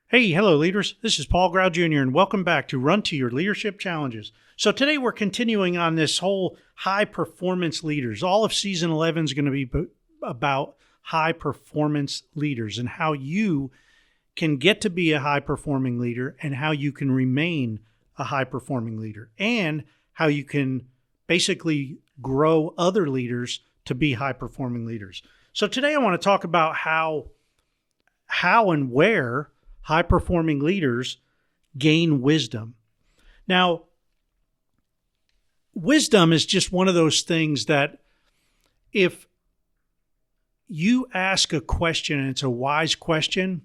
Hey, hello, leaders. This is Paul Grau Jr., and welcome back to Run to Your Leadership Challenges. So today we're continuing on this whole high performance leaders. All of season 11 is going to be about high performance leaders and how you can get to be a high performing leader and how you can remain a high performing leader and how you can basically grow other leaders to be high performing leaders. So today I want to talk about how and where high-performing leaders gain wisdom. Now, wisdom is just one of those things that if you ask a question and it's a wise question,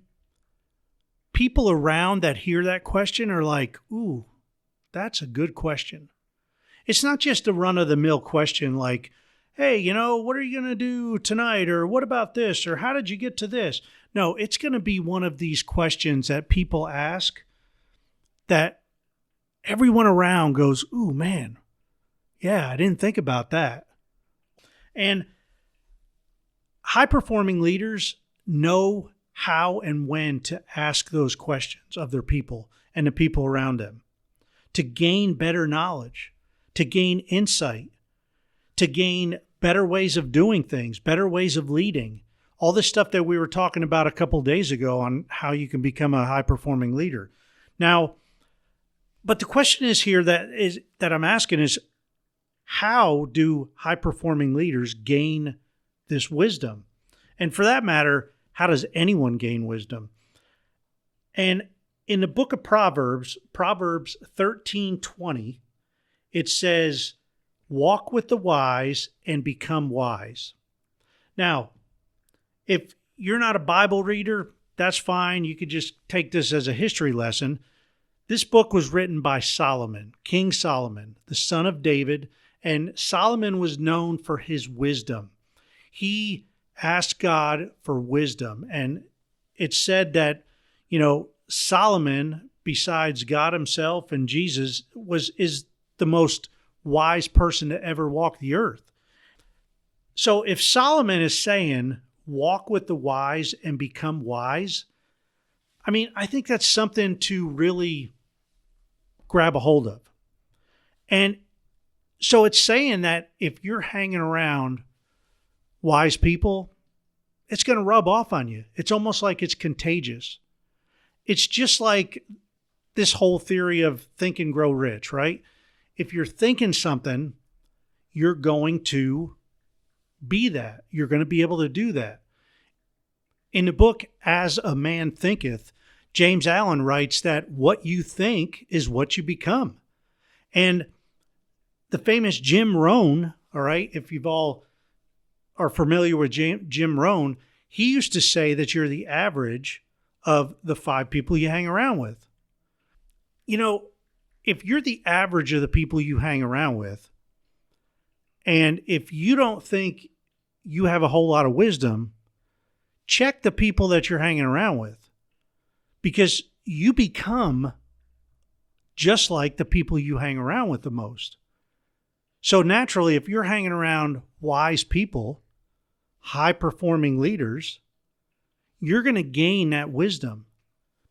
people around that hear that question are like, ooh, that's a good question. It's not just a run-of-the-mill question like, hey, what are you going to do tonight? Or what about this? Or how did you get to this? No, it's going to be one of these questions that people ask that everyone around goes, ooh, man, yeah, I didn't think about that. And high-performing leaders know how and when to ask those questions of their people and the people around them to gain better knowledge, to gain insight, to gain better ways of doing things, better ways of leading. All this stuff that we were talking about a couple of days ago on how you can become a high-performing leader. Now, but the question is here that I'm asking is, how do high-performing leaders gain this wisdom? And for that matter, how does anyone gain wisdom? And in the book of Proverbs 13:20, it says, walk with the wise and become wise. Now, if you're not a Bible reader, that's fine. You could just take this as a history lesson. This book was written by Solomon, King Solomon, the son of David, and Solomon was known for his wisdom. He asked God for wisdom, and it's said that, Solomon, besides God himself and Jesus, is the most wise person to ever walk the earth. So if Solomon is saying, walk with the wise and become wise, I think that's something to really grab a hold of. And so it's saying that if you're hanging around wise people, it's going to rub off on you. It's almost like it's contagious. It's just like this whole theory of think and grow rich, right? If you're thinking something, you're going to be that. You're going to be able to do that. In the book, As a Man Thinketh, James Allen writes that what you think is what you become. And the famous Jim Rohn, all right, if you've all are familiar with Jim Rohn, he used to say that you're the average of the 5 people you hang around with. If you're the average of the people you hang around with, and if you don't think you have a whole lot of wisdom, check the people that you're hanging around with, because you become just like the people you hang around with the most. So naturally, if you're hanging around wise people, high-performing leaders, you're going to gain that wisdom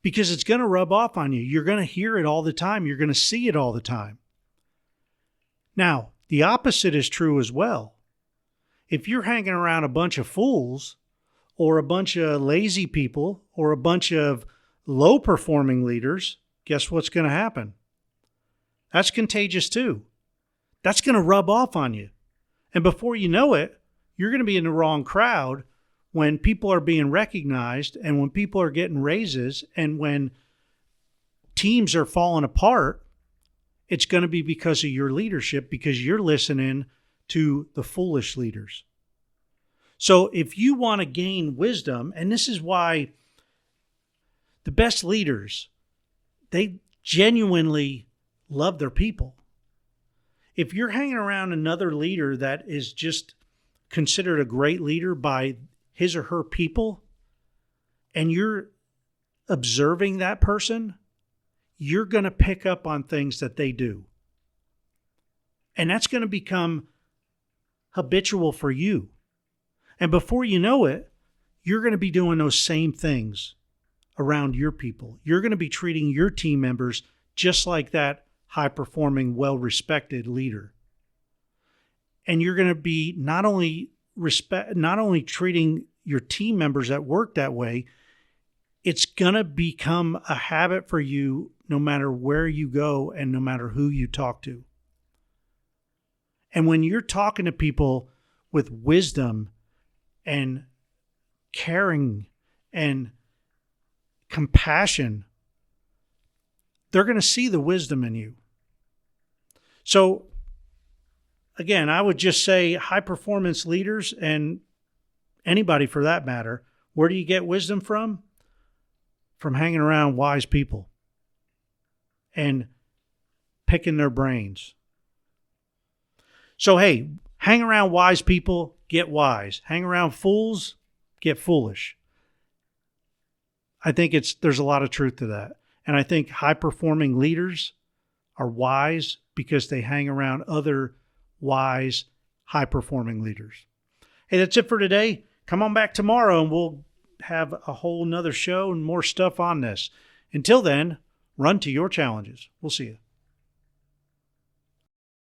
because it's going to rub off on you. You're going to hear it all the time. You're going to see it all the time. Now, the opposite is true as well. If you're hanging around a bunch of fools or a bunch of lazy people or a bunch of low-performing leaders, guess what's going to happen? That's contagious too. That's going to rub off on you. And before you know it, you're going to be in the wrong crowd when people are being recognized and when people are getting raises and when teams are falling apart. It's going to be because of your leadership, because you're listening to the foolish leaders. So if you want to gain wisdom, and this is why the best leaders, they genuinely love their people. If you're hanging around another leader that is just considered a great leader by his or her people, and you're observing that person, you're going to pick up on things that they do. And that's going to become habitual for you. And before you know it, you're going to be doing those same things around your people. You're going to be treating your team members just like that high-performing, well-respected leader. And you're going to be not only treating your team members at work that way, it's going to become a habit for you no matter where you go and no matter who you talk to. And when you're talking to people with wisdom and caring and compassion, they're going to see the wisdom in you. So, again, I would just say high performance leaders and anybody for that matter, where do you get wisdom from? From hanging around wise people and picking their brains. So, hey, hang around wise people, get wise. Hang around fools, get foolish. I think there's a lot of truth to that. And I think high-performing leaders are wise because they hang around other wise, high-performing leaders. Hey, that's it for today. Come on back tomorrow and we'll have a whole nother show and more stuff on this. Until then, run to your challenges. We'll see you.